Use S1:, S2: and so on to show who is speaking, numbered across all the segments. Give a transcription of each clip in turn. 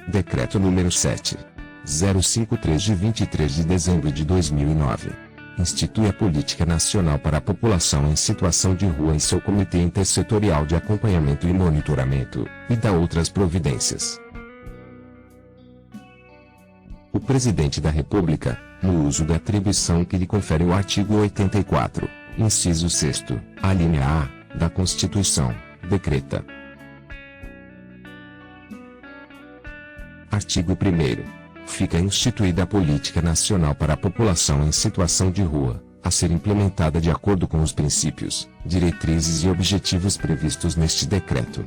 S1: Decreto número 7.053 de 23 de dezembro de 2009. Institui a Política Nacional para a População em Situação de Rua e seu Comitê Intersetorial de Acompanhamento e Monitoramento, e dá outras providências. O Presidente da República, no uso da atribuição que lhe confere o artigo 84, inciso 6º, alínea A, da Constituição, decreta. Artigo 1º. Fica instituída a Política Nacional para a População em Situação de Rua, a ser implementada de acordo com os princípios, diretrizes e objetivos previstos neste decreto.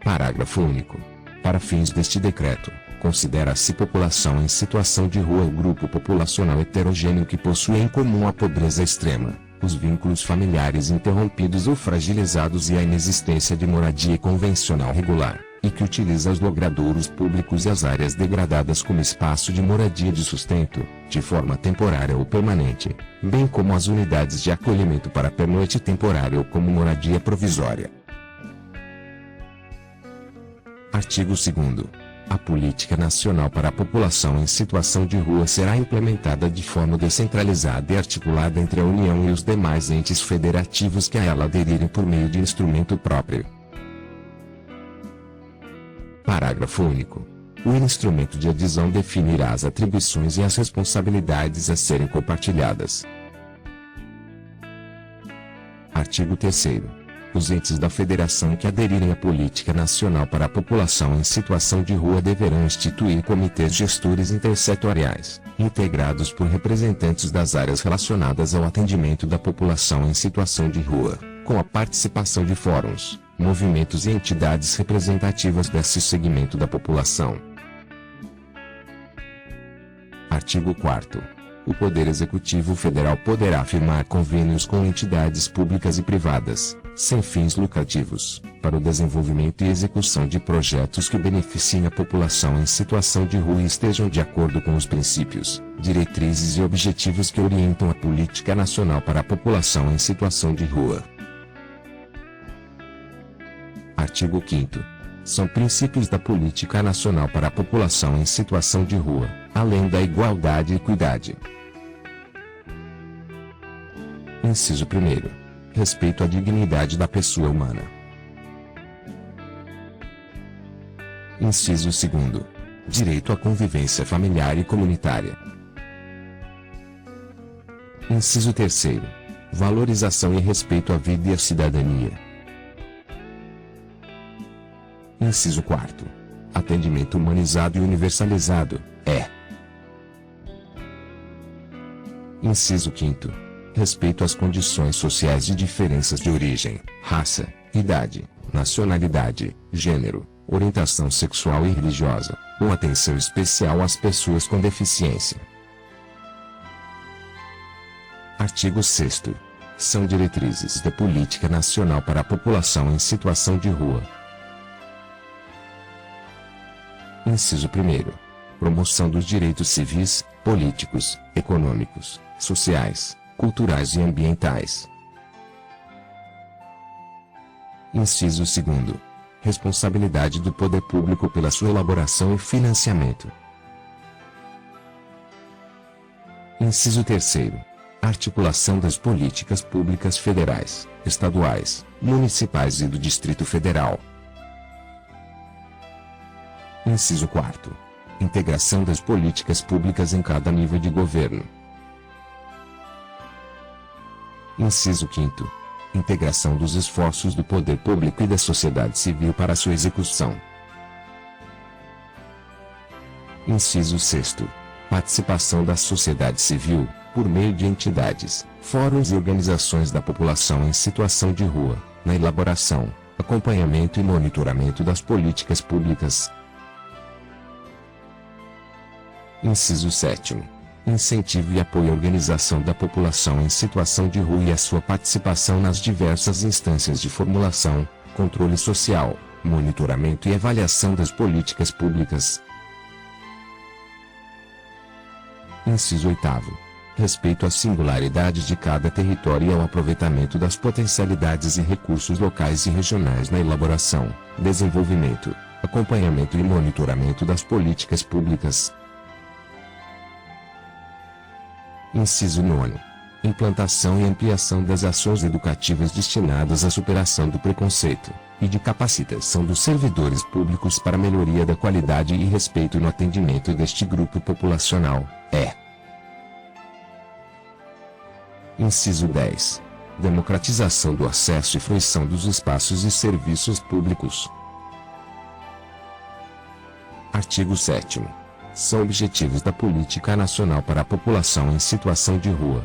S1: Parágrafo único. Para fins deste decreto, considera-se população em situação de rua o grupo populacional heterogêneo que possui em comum a pobreza extrema, os vínculos familiares interrompidos ou fragilizados e a inexistência de moradia convencional regular, e que utiliza os logradouros públicos e as áreas degradadas como espaço de moradia de sustento, de forma temporária ou permanente, bem como as unidades de acolhimento para pernoite temporária ou como moradia provisória. Artigo 2º. A Política Nacional para a População em Situação de Rua será implementada de forma descentralizada e articulada entre a União e os demais entes federativos que a ela aderirem por meio de instrumento próprio. Parágrafo único. O instrumento de adesão definirá as atribuições e as responsabilidades a serem compartilhadas. Artigo 3º. Os entes da Federação que aderirem à Política Nacional para a População em Situação de Rua deverão instituir comitês gestores intersetoriais, integrados por representantes das áreas relacionadas ao atendimento da população em situação de rua, com a participação de fóruns, movimentos e entidades representativas desse segmento da população. Artigo 4º. O Poder Executivo Federal poderá firmar convênios com entidades públicas e privadas, sem fins lucrativos, para o desenvolvimento e execução de projetos que beneficiem a população em situação de rua e estejam de acordo com os princípios, diretrizes e objetivos que orientam a Política Nacional para a População em Situação de Rua. Artigo 5º. São princípios da Política Nacional para a População em Situação de Rua, além da igualdade e equidade. Inciso 1º. Respeito à dignidade da pessoa humana. Inciso 2º. Direito à convivência familiar e comunitária. Inciso 3º. Valorização e respeito à vida e à cidadania. Inciso 4º. Atendimento humanizado e universalizado, Inciso 5º. Respeito às condições sociais de diferenças de origem, raça, idade, nacionalidade, gênero, orientação sexual e religiosa, com atenção especial às pessoas com deficiência. Artigo 6º. São diretrizes da Política Nacional para a População em Situação de Rua. Inciso 1º. Promoção dos direitos civis, políticos, econômicos, sociais, culturais e ambientais. Inciso 2º. Responsabilidade do poder público pela sua elaboração e financiamento. Inciso 3º. Articulação das políticas públicas federais, estaduais, municipais e do Distrito Federal. Inciso 4º. Integração das políticas públicas em cada nível de governo. Inciso 5º. Integração dos esforços do poder público e da sociedade civil para sua execução. Inciso 6º. Participação da sociedade civil, por meio de entidades, fóruns e organizações da população em situação de rua, na elaboração, acompanhamento e monitoramento das políticas públicas. Inciso 7º. Incentivo e apoio à organização da população em situação de rua e a sua participação nas diversas instâncias de formulação, controle social, monitoramento e avaliação das políticas públicas. Inciso 8º. Respeito às singularidades de cada território e ao aproveitamento das potencialidades e recursos locais e regionais na elaboração, desenvolvimento, acompanhamento e monitoramento das políticas públicas. Inciso 9. Implantação e ampliação das ações educativas destinadas à superação do preconceito, e de capacitação dos servidores públicos para melhoria da qualidade e respeito no atendimento deste grupo populacional. Inciso 10. Democratização do acesso e fruição dos espaços e serviços públicos. Artigo 7º. São objetivos da Política Nacional para a População em Situação de Rua.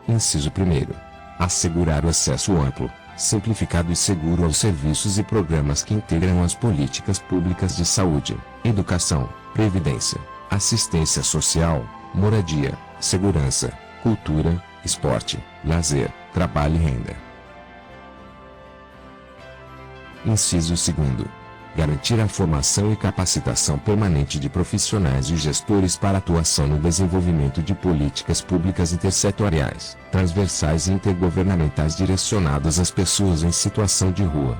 S1: Inciso 1º. Assegurar o acesso amplo, simplificado e seguro aos serviços e programas que integram as políticas públicas de saúde, educação, previdência, assistência social, moradia, segurança, cultura, esporte, lazer, trabalho e renda. Inciso 2º. Garantir a formação e capacitação permanente de profissionais e gestores para atuação no desenvolvimento de políticas públicas intersetoriais, transversais e intergovernamentais direcionadas às pessoas em situação de rua.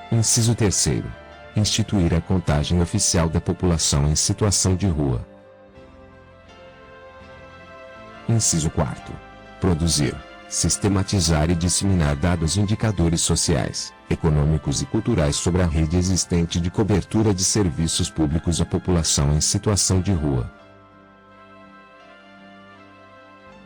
S1: Inciso 3º. Instituir a contagem oficial da população em situação de rua. Inciso 4º. Produzir, sistematizar e disseminar dados e indicadores sociais, econômicos e culturais sobre a rede existente de cobertura de serviços públicos à população em situação de rua.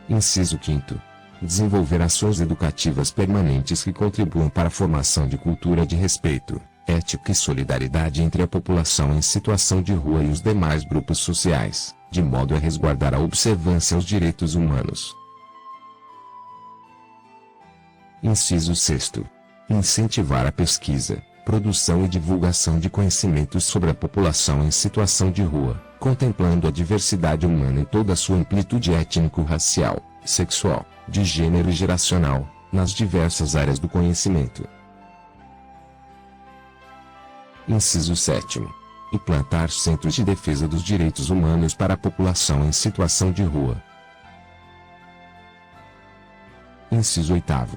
S1: Inciso 5º. Desenvolver ações educativas permanentes que contribuam para a formação de cultura de respeito, ética e solidariedade entre a população em situação de rua e os demais grupos sociais, de modo a resguardar a observância aos direitos humanos. Inciso 6º. Incentivar a pesquisa, produção e divulgação de conhecimentos sobre a população em situação de rua, contemplando a diversidade humana em toda a sua amplitude étnico-racial, sexual, de gênero e geracional, nas diversas áreas do conhecimento. Inciso 7º. Implantar centros de defesa dos direitos humanos para a população em situação de rua. Inciso 8º.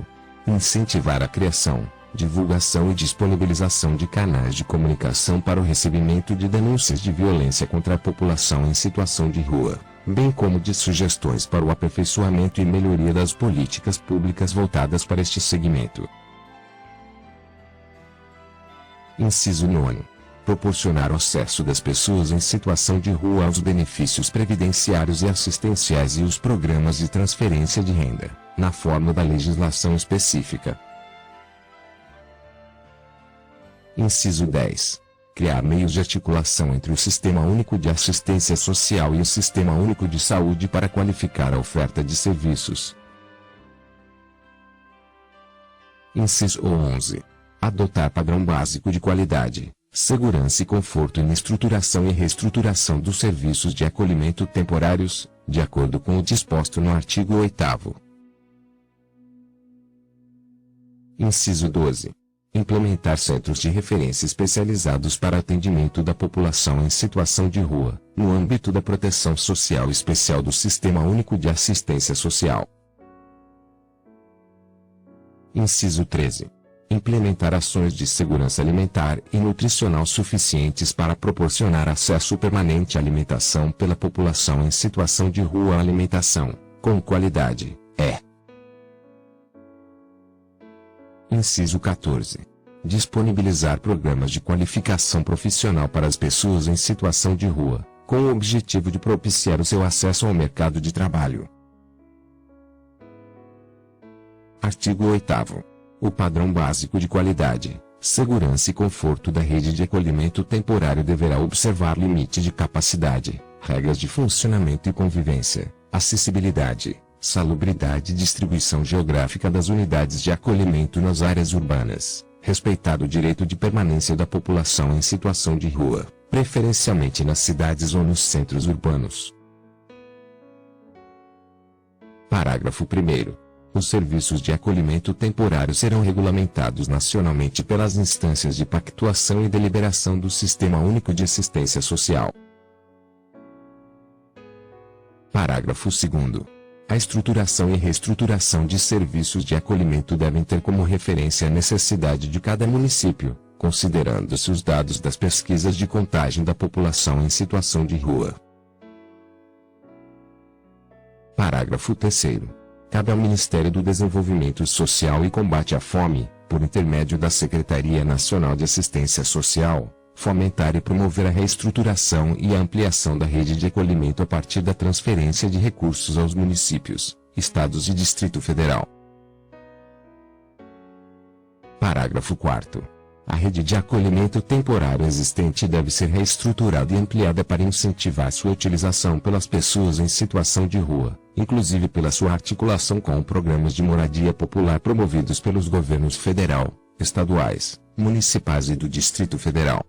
S1: Incentivar a criação, divulgação e disponibilização de canais de comunicação para o recebimento de denúncias de violência contra a população em situação de rua, bem como de sugestões para o aperfeiçoamento e melhoria das políticas públicas voltadas para este segmento. Inciso 9. Proporcionar o acesso das pessoas em situação de rua aos benefícios previdenciários e assistenciais e os programas de transferência de renda, na forma da legislação específica. Inciso 10. Criar meios de articulação entre o Sistema Único de Assistência Social e o Sistema Único de Saúde para qualificar a oferta de serviços. Inciso 11. Adotar padrão básico de qualidade, segurança e conforto na estruturação e reestruturação dos serviços de acolhimento temporários, de acordo com o disposto no artigo 8º. Inciso 12. Implementar centros de referência especializados para atendimento da população em situação de rua, no âmbito da proteção social especial do Sistema Único de Assistência Social. Inciso 13. Implementar ações de segurança alimentar e nutricional suficientes para proporcionar acesso permanente à alimentação pela população em situação de rua à alimentação, com qualidade. Inciso 14. Disponibilizar programas de qualificação profissional para as pessoas em situação de rua, com o objetivo de propiciar o seu acesso ao mercado de trabalho. Artigo 8º. O padrão básico de qualidade, segurança e conforto da rede de acolhimento temporário deverá observar limite de capacidade, regras de funcionamento e convivência, acessibilidade, salubridade e distribuição geográfica das unidades de acolhimento nas áreas urbanas, respeitado o direito de permanência da população em situação de rua, preferencialmente nas cidades ou nos centros urbanos. Parágrafo 1º. Os serviços de acolhimento temporário serão regulamentados nacionalmente pelas instâncias de pactuação e deliberação do Sistema Único de Assistência Social. Parágrafo 2º. A estruturação e reestruturação de serviços de acolhimento devem ter como referência a necessidade de cada município, considerando-se os dados das pesquisas de contagem da população em situação de rua. Parágrafo 3º. Cabe ao Ministério do Desenvolvimento Social e Combate à Fome, por intermédio da Secretaria Nacional de Assistência Social, fomentar e promover a reestruturação e a ampliação da rede de acolhimento a partir da transferência de recursos aos municípios, estados e Distrito Federal. Parágrafo 4º. A rede de acolhimento temporário existente deve ser reestruturada e ampliada para incentivar sua utilização pelas pessoas em situação de rua, inclusive pela sua articulação com programas de moradia popular promovidos pelos governos federal, estaduais, municipais e do Distrito Federal.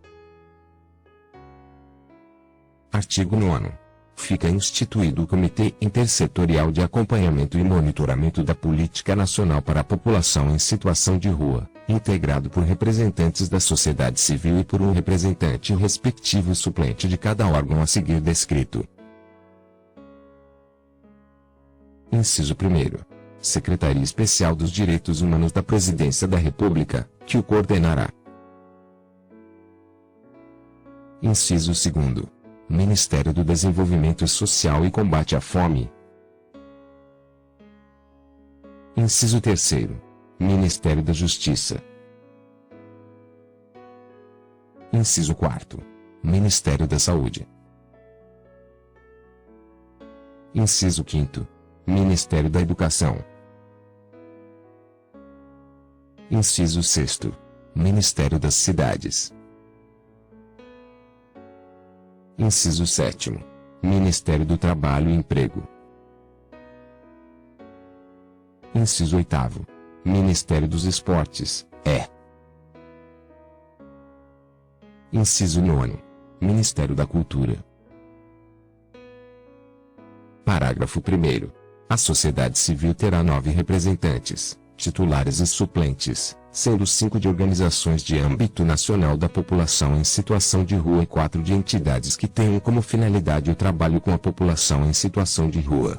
S1: Artigo 9º. Fica instituído o Comitê Intersetorial de Acompanhamento e Monitoramento da Política Nacional para a População em Situação de Rua, integrado por representantes da sociedade civil e por um representante respectivo e suplente de cada órgão a seguir descrito. Inciso 1º. Secretaria Especial dos Direitos Humanos da Presidência da República, que o coordenará. Inciso 2º. Ministério do Desenvolvimento Social e Combate à Fome. Inciso 3º. Ministério da Justiça. Inciso 4º. Ministério da Saúde. Inciso 5º. Ministério da Educação. Inciso 6º. Ministério das Cidades. Inciso 7º. Ministério do Trabalho e Emprego. Inciso 8º. Ministério dos Esportes, Inciso 9º. Ministério da Cultura. Parágrafo 1º. A sociedade civil terá 9 representantes, titulares e suplentes, sendo 5 de organizações de âmbito nacional da população em situação de rua e 4 de entidades que tenham como finalidade o trabalho com a população em situação de rua.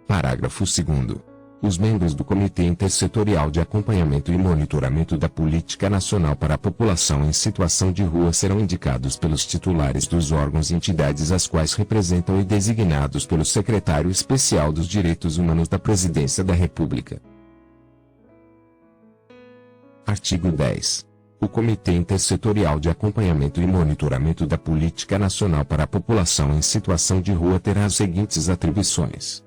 S1: Parágrafo 2º. Os membros do Comitê Intersetorial de Acompanhamento e Monitoramento da Política Nacional para a População em Situação de Rua serão indicados pelos titulares dos órgãos e entidades as quais representam e designados pelo Secretário Especial dos Direitos Humanos da Presidência da República. Artigo 10. O Comitê Intersetorial de Acompanhamento e Monitoramento da Política Nacional para a População em Situação de Rua terá as seguintes atribuições.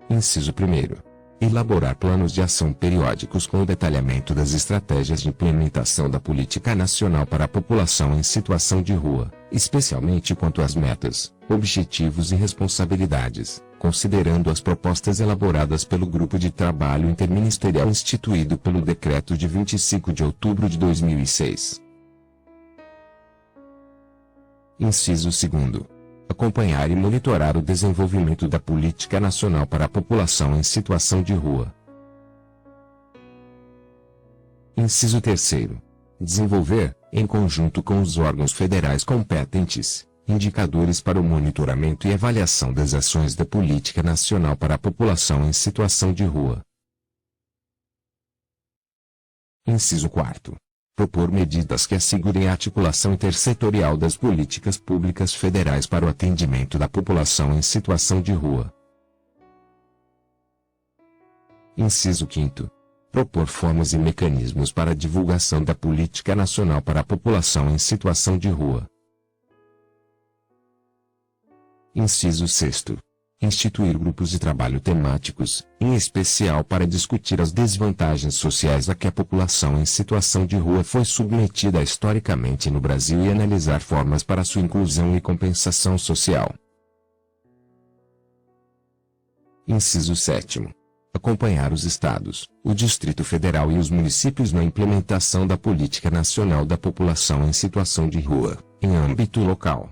S1: Inciso 1º. Elaborar planos de ação periódicos com o detalhamento das estratégias de implementação da Política Nacional para a População em Situação de Rua, especialmente quanto às metas, objetivos e responsabilidades, considerando as propostas elaboradas pelo Grupo de Trabalho Interministerial instituído pelo Decreto de 25 de outubro de 2006. Inciso 2º. Acompanhar e monitorar o desenvolvimento da Política Nacional para a População em Situação de Rua. Inciso 3º. Desenvolver, em conjunto com os órgãos federais competentes, indicadores para o monitoramento e avaliação das ações da Política Nacional para a População em Situação de Rua. Inciso 4º. Propor medidas que assegurem a articulação intersetorial das políticas públicas federais para o atendimento da população em situação de rua. Inciso 5º. Propor formas e mecanismos para a divulgação da política nacional para a população em situação de rua. Inciso 6º. Instituir grupos de trabalho temáticos, em especial para discutir as desvantagens sociais a que a população em situação de rua foi submetida historicamente no Brasil e analisar formas para sua inclusão e compensação social. Inciso 7º. Acompanhar os estados, o Distrito Federal e os municípios na implementação da Política Nacional da População em Situação de Rua, em âmbito local.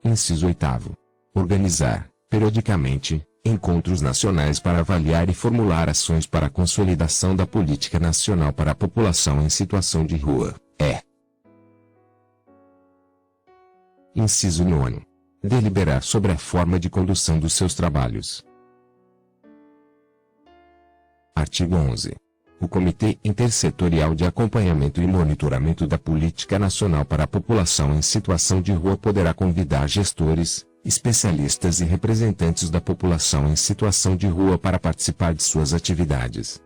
S1: Inciso 8º. Organizar, periodicamente, encontros nacionais para avaliar e formular ações para a consolidação da política nacional para a população em situação de rua. Inciso 9º. Deliberar sobre a forma de condução dos seus trabalhos. Artigo 11. O Comitê Intersetorial de Acompanhamento e Monitoramento da Política Nacional para a População em Situação de Rua poderá convidar gestores, especialistas e representantes da população em situação de rua para participar de suas atividades.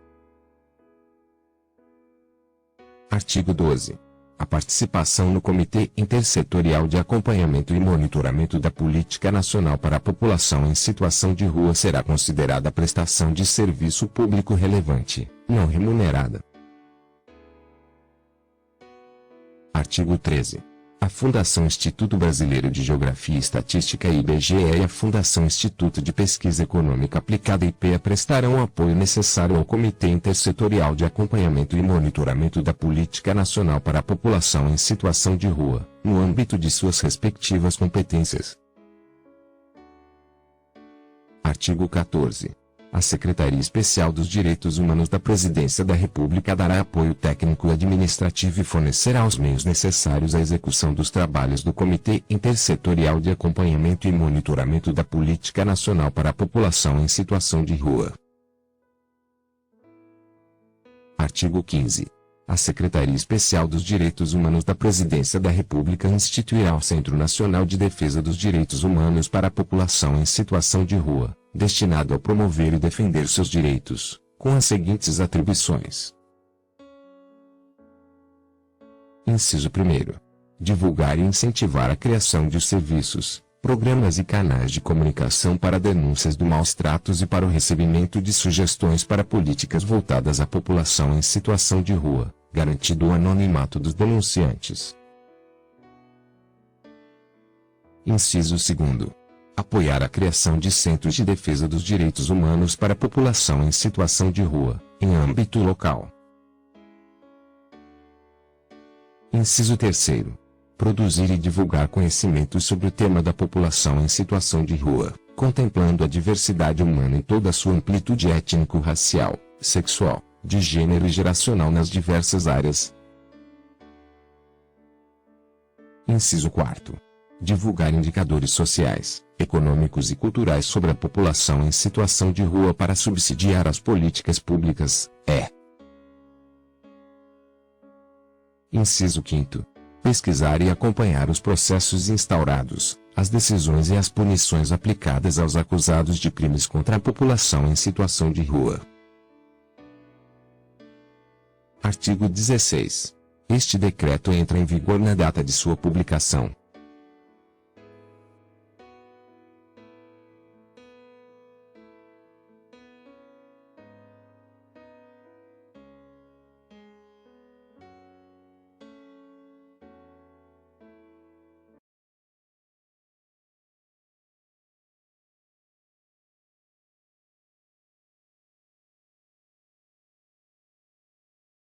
S1: Artigo 12. A participação no Comitê Intersetorial de Acompanhamento e Monitoramento da Política Nacional para a População em Situação de Rua será considerada prestação de serviço público relevante, não remunerada. Artigo 13. A Fundação Instituto Brasileiro de Geografia e Estatística (IBGE) e a Fundação Instituto de Pesquisa Econômica Aplicada (IPEA) prestarão o apoio necessário ao Comitê Intersetorial de Acompanhamento e Monitoramento da Política Nacional para a População em Situação de Rua, no âmbito de suas respectivas competências. Artigo 14. A Secretaria Especial dos Direitos Humanos da Presidência da República dará apoio técnico e administrativo e fornecerá os meios necessários à execução dos trabalhos do Comitê Intersetorial de Acompanhamento e Monitoramento da Política Nacional para a População em Situação de Rua. Artigo 15. A Secretaria Especial dos Direitos Humanos da Presidência da República instituirá o Centro Nacional de Defesa dos Direitos Humanos para a População em Situação de Rua, destinado a promover e defender seus direitos, com as seguintes atribuições. Inciso 1º. Divulgar e incentivar a criação de serviços, programas e canais de comunicação para denúncias de maus tratos e para o recebimento de sugestões para políticas voltadas à população em situação de rua, garantido o anonimato dos denunciantes. Inciso 2º. Apoiar a criação de centros de defesa dos direitos humanos para a população em situação de rua, em âmbito local. Inciso 3º. Produzir e divulgar conhecimentos sobre o tema da população em situação de rua, contemplando a diversidade humana em toda a sua amplitude étnico-racial, sexual, de gênero e geracional nas diversas áreas. Inciso 4º. Divulgar indicadores sociais, econômicos e culturais sobre a população em situação de rua para subsidiar as políticas públicas. Inciso 5º. Pesquisar e acompanhar os processos instaurados, as decisões e as punições aplicadas aos acusados de crimes contra a população em situação de rua. Artigo 16. Este decreto entra em vigor na data de sua publicação.